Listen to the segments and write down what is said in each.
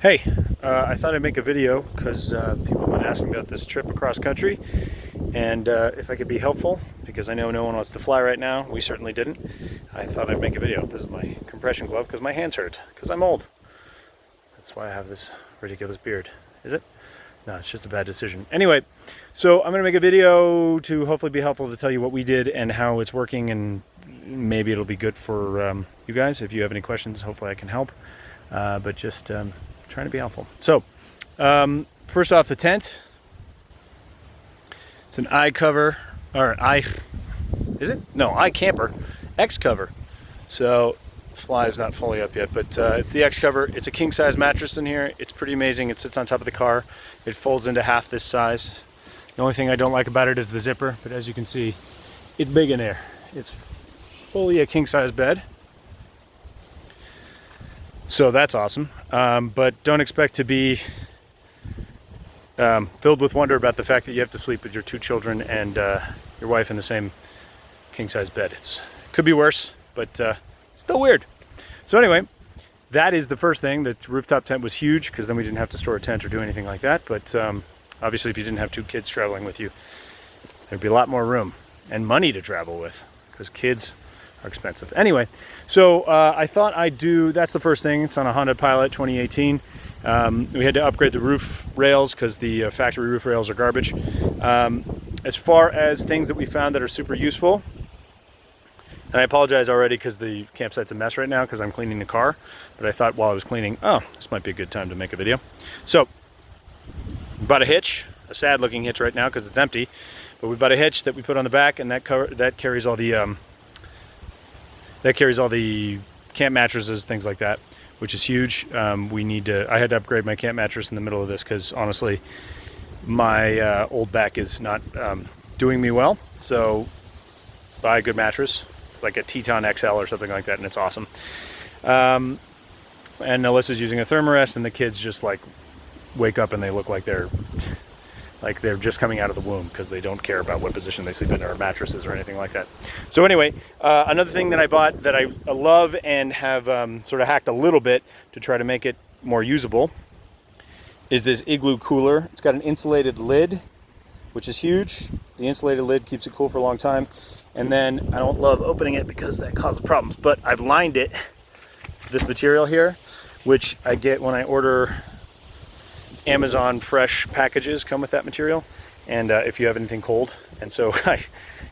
Hey, I thought I'd make a video because people have been asking about this trip across country and if I could be helpful, because I know no one wants to fly right now. We certainly didn't. I thought I'd make a video. This is my compression glove because my hands hurt because I'm old. That's why I have this ridiculous beard. Is it? No, it's just a bad decision. Anyway, so I'm going to make a video to hopefully be helpful to tell you what we did and how it's working, and maybe it'll be good for you guys. If you have any questions, hopefully I can help. But just trying to be helpful. So, first off, the tent. It's an iCover, or is it? No, iKamper X cover. So, fly is not fully up yet, but it's the X cover. It's a king size mattress in here. It's pretty amazing. It sits on top of the car. It folds into half this size. The only thing I don't like about it is the zipper, but as you can see, it's big in there. It's fully a king size bed. So that's awesome, but don't expect to be filled with wonder about the fact that you have to sleep with your 2 children and your wife in the same king-size bed. It could be worse, but still weird. So anyway, that is the first thing. The rooftop tent was huge because then we didn't have to store a tent or do anything like that. But obviously, if you didn't have 2 kids traveling with you, there'd be a lot more room and money to travel with, because kids are expensive. Anyway, so I thought I'd do, that's the first thing. It's on a Honda Pilot 2018. We had to upgrade the roof rails because the factory roof rails are garbage. As far as things that we found that are super useful, and I apologize already because the campsite's a mess right now because I'm cleaning the car, but I thought while I was cleaning, oh, this might be a good time to make a video. So, we bought a hitch, a sad looking hitch right now because it's empty, but we bought a hitch that we put on the back, and that carries all the camp mattresses, things like that, which is huge. I had to upgrade my camp mattress in the middle of this because honestly, my old back is not doing me well. So buy a good mattress. It's like a Teton XL or something like that, and it's awesome. And Alyssa's using a Thermarest, and the kids just like wake up and they look like they're just coming out of the womb because they don't care about what position they sleep in or mattresses or anything like that. So anyway, another thing that I bought that I love and have sort of hacked a little bit to try to make it more usable is this igloo cooler. It's got an insulated lid, which is huge. The insulated lid keeps it cool for a long time. And then I don't love opening it because that causes problems, but I've lined it, this material here, which I get when I order Amazon fresh packages come with that material, and if you have anything cold. And so I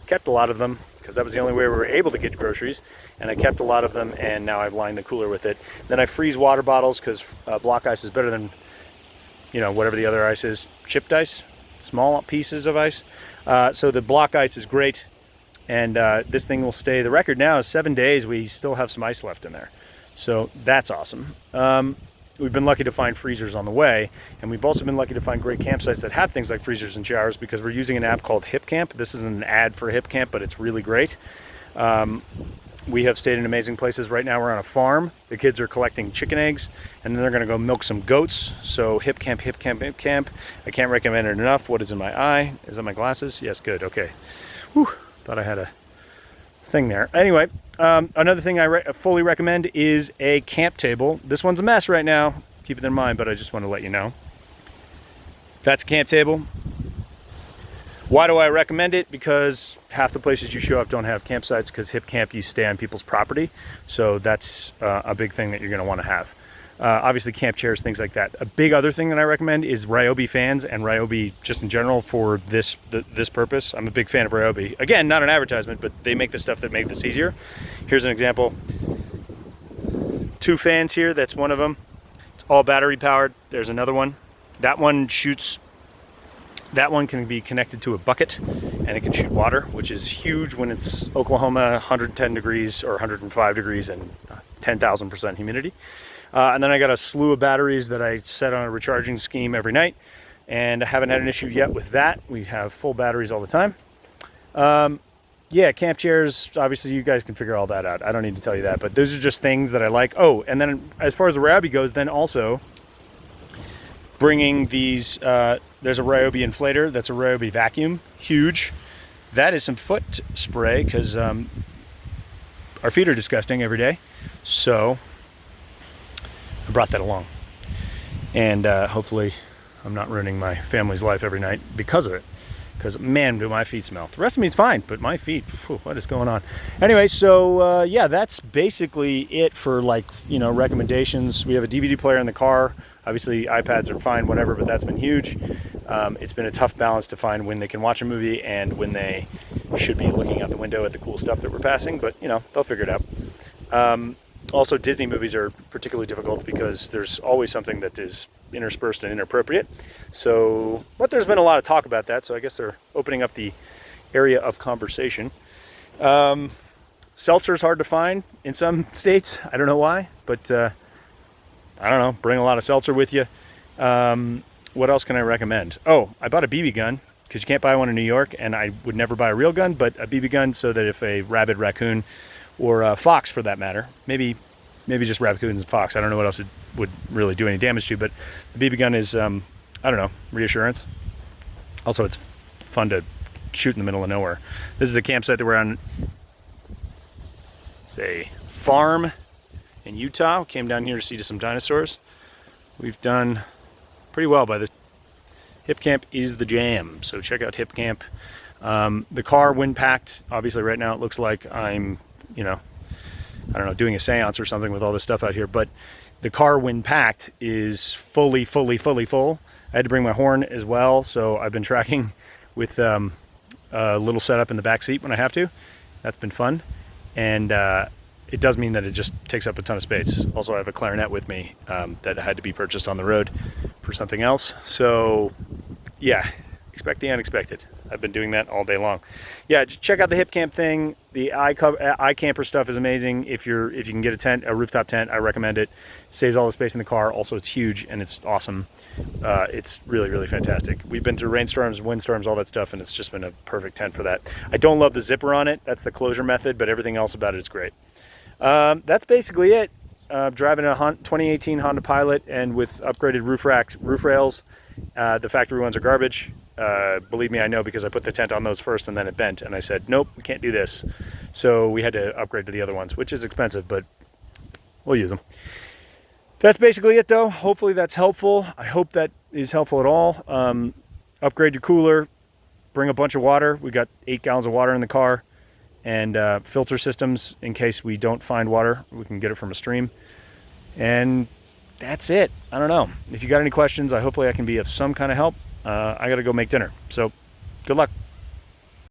kept a lot of them because that was the only way we were able to get groceries, and I kept a lot of them, and now I've lined the cooler with it. Then I freeze water bottles because block ice is better than, you know, whatever the other ice is, chipped ice, small pieces of ice. So the block ice is great, and this thing will stay. The record now is 7 days. We still have some ice left in there, so that's awesome. We've been lucky to find freezers on the way, and we've also been lucky to find great campsites that have things like freezers and showers because we're using an app called HipCamp. This isn't an ad for HipCamp, but it's really great. We have stayed in amazing places. Right now we're on a farm. The kids are collecting chicken eggs, and then they're going to go milk some goats. So HipCamp, HipCamp, HipCamp. I can't recommend it enough. What is in my eye? Is that my glasses? Yes, good. Okay. Whew, thought I had a thing there. Anyway, another thing I fully recommend is a camp table. This one's a mess right now, keep it in mind, but I just want to let you know. That's a camp table. Why do I recommend it? Because half the places you show up don't have campsites, because HipCamp, you stay on people's property. So that's a big thing that you're going to want to have. Obviously camp chairs, things like that. A big other thing that I recommend is Ryobi fans and Ryobi just in general for this purpose. I'm a big fan of Ryobi. Again, not an advertisement, but they make the stuff that make this easier. Here's an example. 2 fans here, that's one of them. It's all battery powered. There's another one. That one can be connected to a bucket, and it can shoot water, which is huge when it's Oklahoma, 110 degrees or 105 degrees and 10,000% humidity. And then I got a slew of batteries that I set on a recharging scheme every night, and I haven't had an issue yet with that. We have full batteries all the time. Yeah, camp chairs, obviously you guys can figure all that out. I don't need to tell you that, but those are just things that I like. Oh, and then as far as the Ryobi goes, then also bringing these, there's a Ryobi inflator, that's a Ryobi vacuum, huge. That is some foot spray because our feet are disgusting every day. So I brought that along. And hopefully I'm not ruining my family's life every night because of it. Because, man, do my feet smell. The rest of me's fine, but my feet, whew, what is going on? Anyway, so yeah, that's basically it for, like, you know, recommendations. We have a DVD player in the car. Obviously, iPads are fine, whatever, but that's been huge. It's been a tough balance to find when they can watch a movie and when they should be looking out the window at the cool stuff that we're passing, but, you know, they'll figure it out. Also, Disney movies are particularly difficult because there's always something that is interspersed and inappropriate. So, but there's been a lot of talk about that, so I guess they're opening up the area of conversation. Seltzer's hard to find in some states. I don't know why, but I don't know. Bring a lot of seltzer with you. What else can I recommend? Oh, I bought a BB gun because you can't buy one in New York, and I would never buy a real gun, but a BB gun so that if a rabid raccoon or a fox, for that matter, maybe just raccoons and fox. I don't know what else it would really do any damage to, but the BB gun is, I don't know, reassurance. Also, it's fun to shoot in the middle of nowhere. This is a campsite that we're on. It's a farm in Utah. We came down here to see some dinosaurs. We've done pretty well by this. Hip Camp is the jam, so check out Hip Camp. The car, wind packed. Obviously, right now it looks like I'm, you know, I don't know, doing a seance or something with all this stuff out here, but the car, when packed, is fully full. I had to bring my horn as well, so I've been tracking with a little setup in the back seat when I have to. That's been fun, and it does mean that it just takes up a ton of space. Also, I have a clarinet with me that had to be purchased on the road for something else, so yeah, expect the unexpected. I've been doing that all day long. Yeah, check out the Hip Camp thing. The iKamper stuff is amazing. If you can get a tent, a rooftop tent, I recommend it. Saves all the space in the car. Also, it's huge and it's awesome. It's really, really fantastic. We've been through rainstorms, windstorms, all that stuff, and it's just been a perfect tent for that. I don't love the zipper on it. That's the closure method, but everything else about it is great. That's basically it. Driving a 2018 Honda Pilot, and with upgraded roof rails. The factory ones are garbage. Believe me, I know, because I put the tent on those first and then it bent, and I said, nope, we can't do this. So we had to upgrade to the other ones, which is expensive, but we'll use them. That's basically it, though. Hopefully that's helpful. I hope that is helpful at all. Upgrade your cooler, bring a bunch of water. We got 8 gallons of water in the car, and filter systems in case we don't find water. We can get it from a stream. And that's it. I don't know. If you got any questions, hopefully I can be of some kind of help. I got to go make dinner. So good luck.